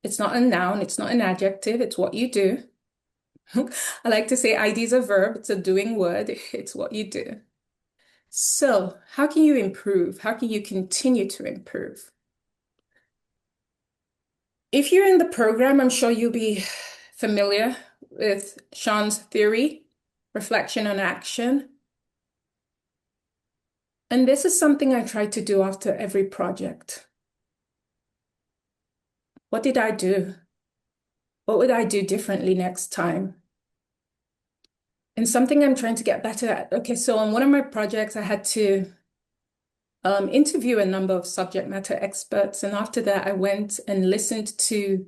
It's not a noun, it's not an adjective, it's what you do. I like to say ID is a verb, it's a doing word, it's what you do. So how can you improve? How can you continue to improve? If you're in the program, I'm sure you'll be familiar with Sean's theory, reflection on action. And this is something I try to do after every project. What did I do? What would I do differently next time? And something I'm trying to get better at. Okay, so on one of my projects, I had to interview a number of subject matter experts. And after that, I went and listened to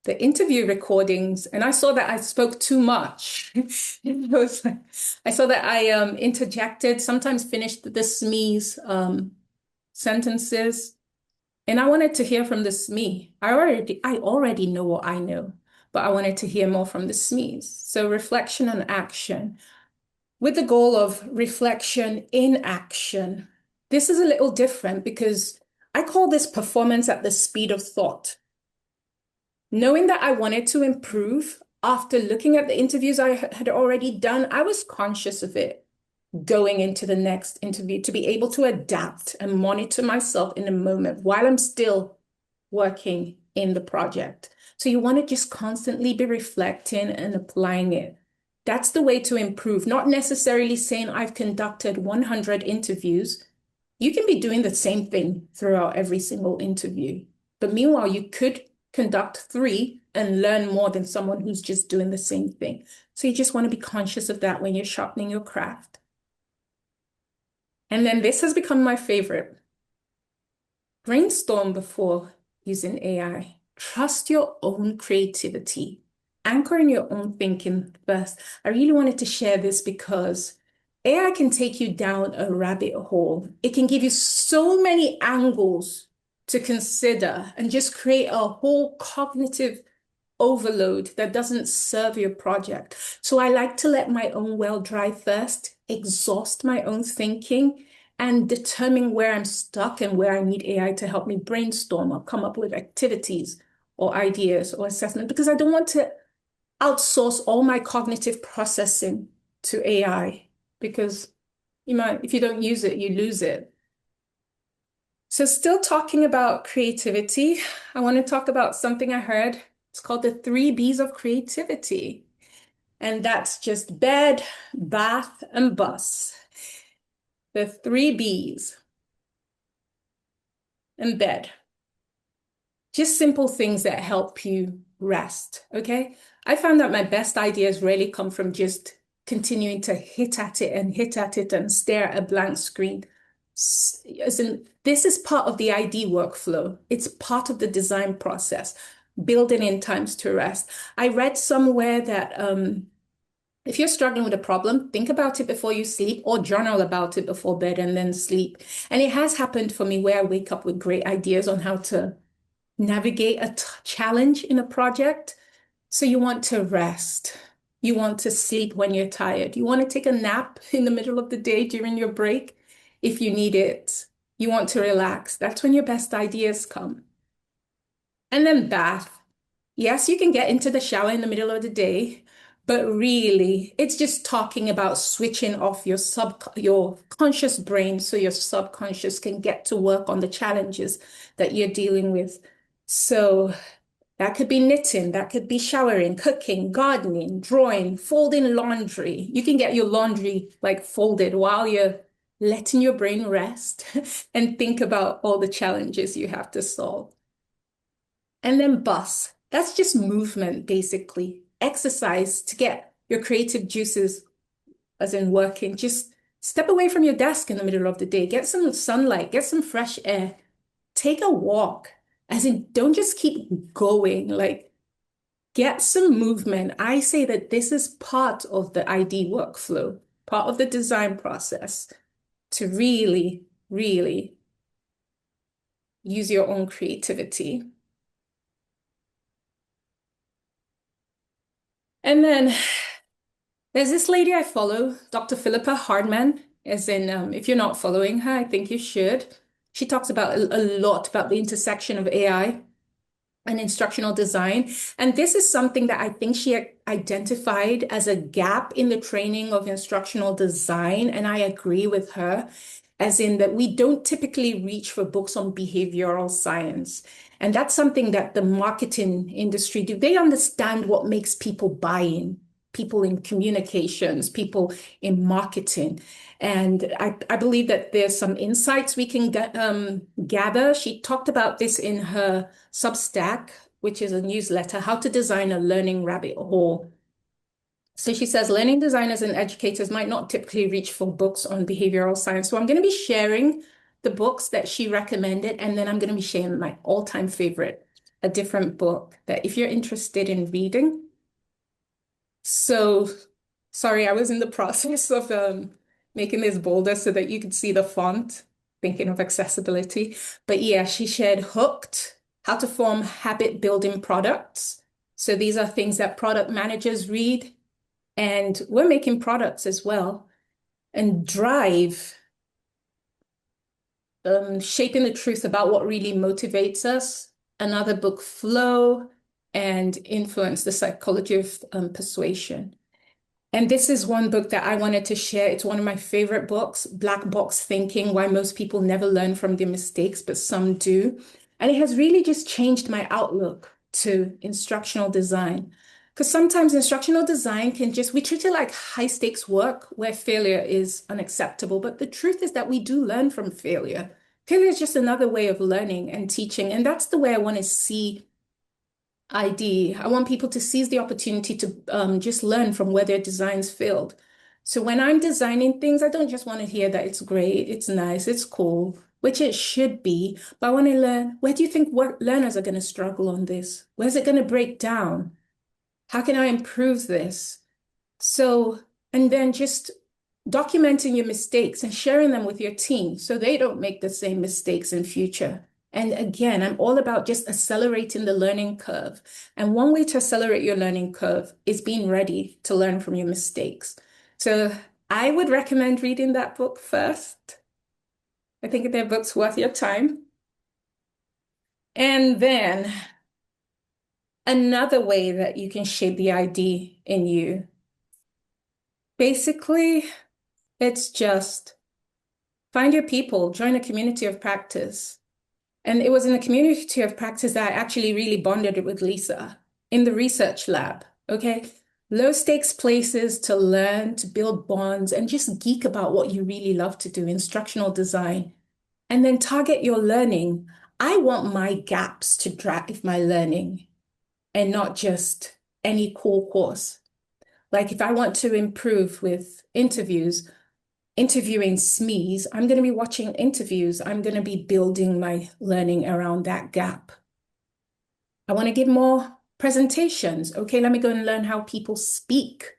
the interview recordings, and I saw that I spoke too much. I saw that I interjected, sometimes finished the SMEs sentences, and I wanted to hear from the SME. I already know what I know, but I wanted to hear more from the SMEs. So reflection and action, with the goal of reflection in action. This is a little different because I call this performance at the speed of thought. Knowing that I wanted to improve after looking at the interviews I had already done, I was conscious of it going into the next interview to be able to adapt and monitor myself in the moment while I'm still working in the project. So you want to just constantly be reflecting and applying it. That's the way to improve, not necessarily saying I've conducted 100 interviews. You can be doing the same thing throughout every single interview. But meanwhile, you could conduct 3 and learn more than someone who's just doing the same thing. So you just want to be conscious of that when you're sharpening your craft. And then this has become my favorite. Brainstorm before using AI. Trust your own creativity anchor in your own thinking first. I really wanted to share this because AI can take you down a rabbit hole. It can give you so many angles to consider and just create a whole cognitive overload that doesn't serve your project. So I like to let my own well dry first, exhaust my own thinking, and determine where I'm stuck and where I need AI to help me brainstorm or come up with activities or ideas or assessment because I don't want to outsource all my cognitive processing to AI because if you don't use it, you lose it. So still talking about creativity, I want to talk about something I heard. It's called the 3 Bs of creativity. And that's just bed, bath, and bus. The 3 Bs and bed. Just simple things that help you rest, okay? I found that my best ideas really come from just continuing to hit at it and stare at a blank screen. As in, this is part of the ID workflow. It's part of the design process, building in times to rest. I read somewhere that if you're struggling with a problem, think about it before you sleep or journal about it before bed and then sleep. And it has happened for me where I wake up with great ideas on how to navigate a challenge in a project. So you want to rest. You want to sleep when you're tired. You want to take a nap in the middle of the day during your break if you need it. You want to relax. That's when your best ideas come. And then bath. Yes, you can get into the shower in the middle of the day, but really, it's just talking about switching off your conscious brain so your subconscious can get to work on the challenges that you're dealing with. So that could be knitting, that could be showering, cooking, gardening, drawing, folding laundry. You can get your laundry like folded while you're letting your brain rest and think about all the challenges you have to solve. And then bus. That's just movement, basically. Exercise to get your creative juices, as in working. Just step away from your desk in the middle of the day. Get some sunlight, get some fresh air. Take a walk, as in, don't just keep going. Like, get some movement. I say that this is part of the ID workflow, part of the design process to really, really use your own creativity. And then there's this lady I follow, Dr. Philippa Hardman, as in, if you're not following her, I think you should. She talks about a lot about the intersection of AI and instructional design. And this is something that I think she identified as a gap in the training of instructional design. And I agree with her, as in that we don't typically reach for books on behavioral science. And that's something that the marketing industry do. They understand what makes people buy in, people in communications, people in marketing. And I believe that there's some insights we can gather. She talked about this in her Substack, which is a newsletter, How to Design a Learning Rabbit Hole. So she says learning designers and educators might not typically reach for books on behavioral science. So I'm going to be sharing the books that she recommended, and then I'm going to be sharing my all-time favorite, a different book that if you're interested in reading. So sorry, I was in the process of making this bolder so that you could see the font, thinking of accessibility. But yeah, she shared Hooked, How to Form Habit Building Products. So these are things that product managers read, and we're making products as well. And Drive, Shaping the Truth About What Really Motivates Us. Another book, Flow, and Influence, the Psychology of Persuasion. And this is one book that I wanted to share. It's one of my favorite books, Black Box Thinking, Why Most People Never Learn from Their Mistakes, but some do. And it has really just changed my outlook to instructional design. Because sometimes instructional design we treat it like high stakes work where failure is unacceptable. But the truth is that we do learn from failure. Failure is just another way of learning and teaching. And that's the way I want to see ID. I want people to seize the opportunity to just learn from where their designs failed. So when I'm designing things, I don't just want to hear that it's great, it's nice, it's cool, which it should be, but I want to learn, where do you think learners are going to struggle on this? Where's it going to break down? How can I improve this? So, and then just documenting your mistakes and sharing them with your team so they don't make the same mistakes in future. And again, I'm all about just accelerating the learning curve. And one way to accelerate your learning curve is being ready to learn from your mistakes. So I would recommend reading that book first. I think they're books worth your time. And then another way that you can shape the ID in you, basically, it's just find your people, join a community of practice. And it was in a community of practice that I actually really bonded with Lisa in the research lab. Okay. Low stakes places to learn, to build bonds, and just geek about what you really love to do, instructional design. And then target your learning. I want my gaps to drive my learning and not just any core course. Like if I want to improve with interviews, interviewing SMEs, I'm going to be watching interviews. I'm going to be building my learning around that gap. I want to give more presentations. Okay, let me go and learn how people speak.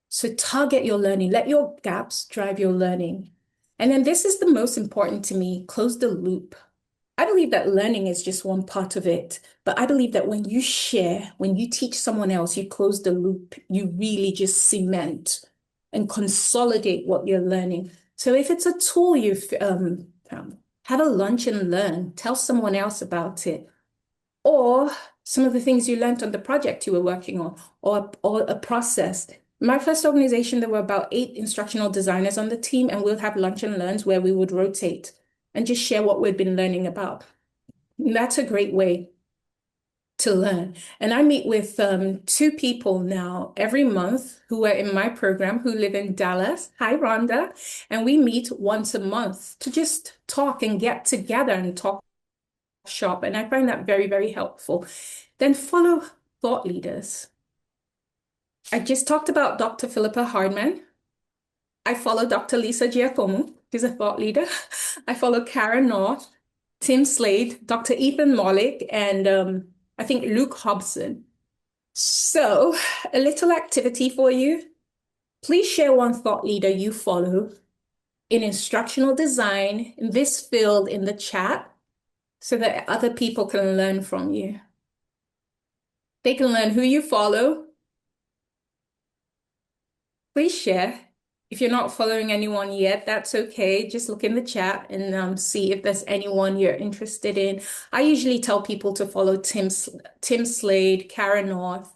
So target your learning. Let your gaps drive your learning. And then this is the most important to me, close the loop. I believe that learning is just one part of it, but I believe that when you share, when you teach someone else, you close the loop, you really just cement and consolidate what you're learning. So if it's a tool you've have a lunch and learn, tell someone else about it, or some of the things you learned on the project you were working on, or a process. My first organization, there were about 8 instructional designers on the team, and we'll have lunch and learns where we would rotate and just share what we've been learning about. And that's a great way to learn. And I meet with 2 people now every month who are in my program who live in Dallas. Hi, Rhonda. And we meet once a month to just talk and get together and talk shop. And I find that very, very helpful. Then follow thought leaders. I just talked about Dr. Philippa Hardman. I follow Dr. Lisa Giacomo, she's a thought leader. I follow Karen North, Tim Slade, Dr. Ethan Mollick, and I think Luke Hobson. So, a little activity for you. Please share one thought leader you follow in instructional design in this field in the chat so that other people can learn from you. They can learn who you follow. Please share. If you're not following anyone yet, that's okay. Just look in the chat and see if there's anyone you're interested in. I usually tell people to follow Tim Slade, Karen North,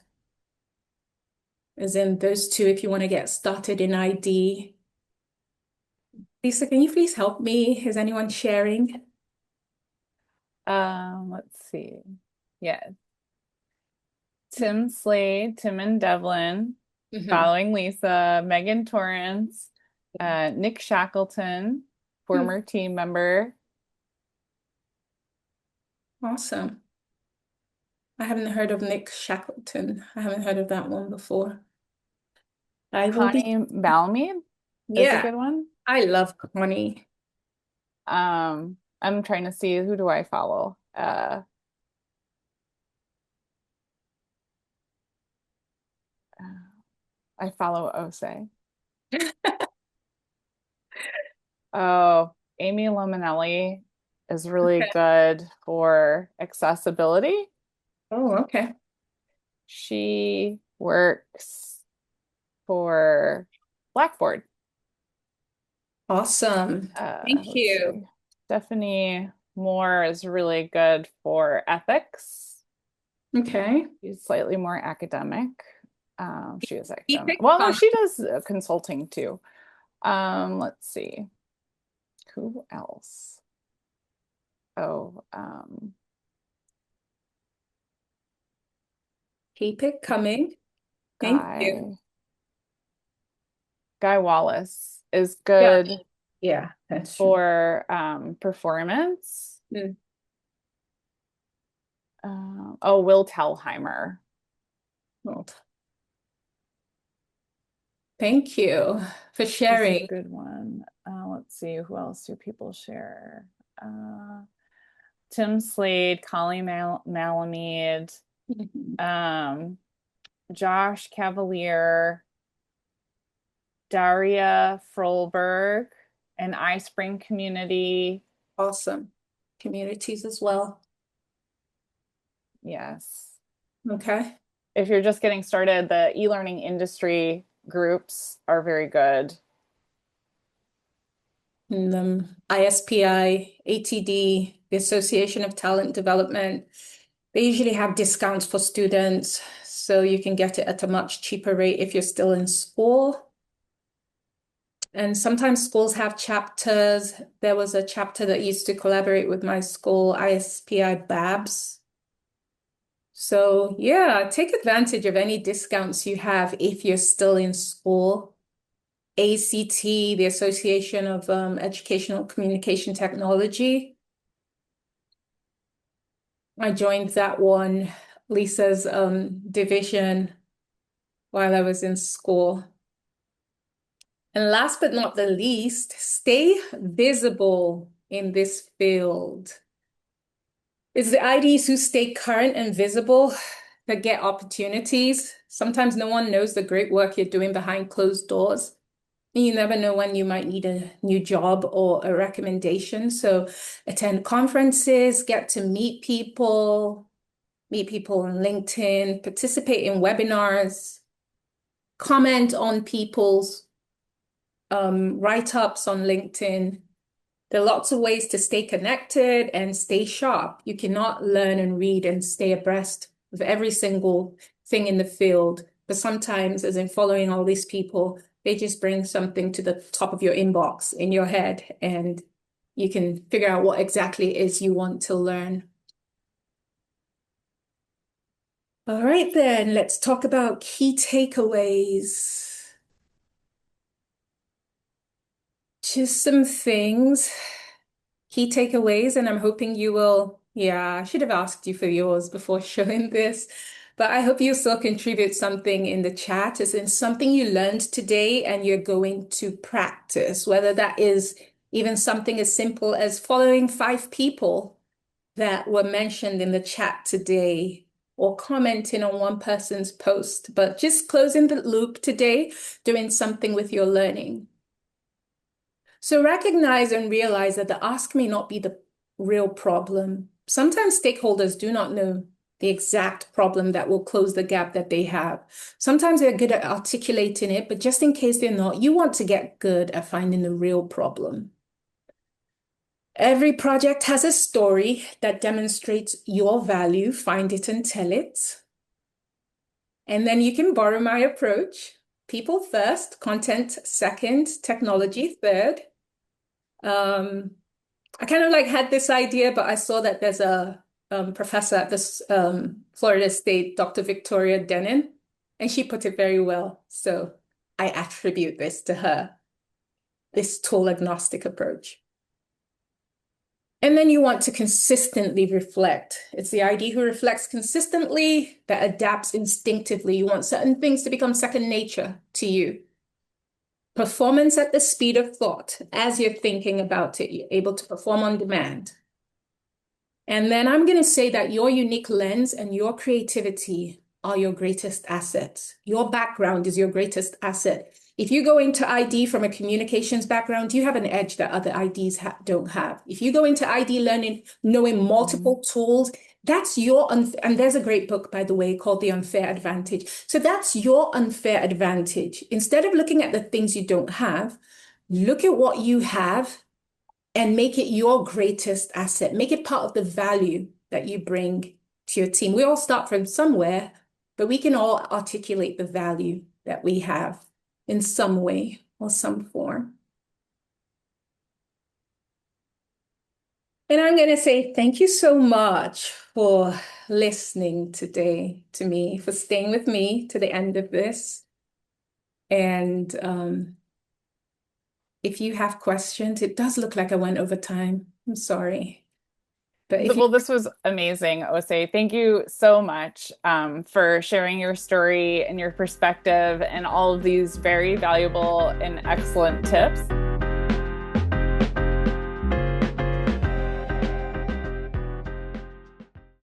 as in those 2 if you want to get started in ID. Lisa, can you please help me? Is anyone sharing? Let's see. Yeah. Tim Slade, Tim and Devlin, Mhm. following Lisa, Megan Torrance, Nick Shackleton, Hmm. former team member. Awesome. I haven't heard of Nick Shackleton. I haven't heard of that one before. I will be. Connie Malamede is a Yeah, good one. I love Connie. I'm trying to see who do I follow. I follow Ose. Oh, Amy Lominelli is really Okay. good for accessibility. Oh, okay. She works for Blackboard. Awesome. Thank Let's you. see. Stephanie Moore is really good for ethics. Okay. She's slightly more academic. She is Keep academic. it Well, no, coming. she does consulting too. Let's see. Who else? Oh, Keep it coming. Thank you. Guy Guy Wallace is Yeah. good Yeah, that's true. for performance. Mm. Oh, Will Tellheimer Well, thank you for is a sharing. good one. Let's see, who else do people share? Tim Slade, Colleen Malamede. Mhm. Um, Josh Cavalier, Daria Frolberg, and iSpring Community. Awesome. Communities as well. Yes. Okay. If you're just getting started, the e-learning industry groups are very good. And ISPI, ATD, the Association of Talent Development, they usually have discounts for students, so you can get it at a much cheaper rate if you're still in school. And sometimes schools have chapters. There was a chapter that used to collaborate with my school, ISPI Babs. So yeah, take advantage of any discounts you have if you're still in school. ACT, the Association of Educational Communication Technology. I joined that one, Lisa's division while I was in school. And last but not the least, stay visible in this field. It's the IDs who stay current and visible that get opportunities. Sometimes no one knows the great work you're doing behind closed doors. And you never know when you might need a new job or a recommendation. So attend conferences, get to meet people on LinkedIn, participate in webinars, comment on people's write-ups on LinkedIn. There are lots of ways to stay connected and stay sharp. You cannot learn and read and stay abreast of every single thing in the field. But sometimes, as in following all these people, they just bring something to the top of your inbox in your head, and you can figure out what exactly it is you want to learn. All right, then, let's talk about key takeaways. Just some things, key takeaways, and I'm hoping you will, yeah, I should have asked you for yours before showing this, but I hope you still contribute something in the chat, as in something you learned today and you're going to practice, whether that is even something as simple as following 5 people that were mentioned in the chat today, or commenting on one person's post, but just closing the loop today, doing something with your learning. So recognize and realize that the ask may not be the real problem. Sometimes stakeholders do not know the exact problem that will close the gap that they have. Sometimes they're good at articulating it, but just in case they're not, you want to get good at finding the real problem. Every project has a story that demonstrates your value. Find it and tell it. And then you can borrow my approach. People first, content second, technology third. I kind of like had this idea, but I saw that there's a professor at this Florida State, Dr. Victoria Denon, and she put it very well. So I attribute this to her, this tool agnostic approach. And then you want to consistently reflect. It's the ID who reflects consistently, that adapts instinctively. You want certain things to become second nature to you. Performance at the speed of thought. As you're thinking about it, you're able to perform on demand. And then I'm going to say that your unique lens and your creativity are your greatest assets. Your background is your greatest asset. If you go into ID from a communications background, you have an edge that other IDs don't have. If you go into ID learning, knowing multiple tools, that's your, and there's a great book, by the way, called The Unfair Advantage. So that's your unfair advantage. Instead of looking at the things you don't have, look at what you have and make it your greatest asset. Make it part of the value that you bring to your team. We all start from somewhere, but we can all articulate the value that we have in some way or some form. And I'm going to say thank you so much for listening today to me, for staying with me to the end of this. And if you have questions, it does look like I went over time. I'm sorry. But if you Well, this was amazing, Ose. Thank you so much for sharing your story and your perspective and all of these very valuable and excellent tips.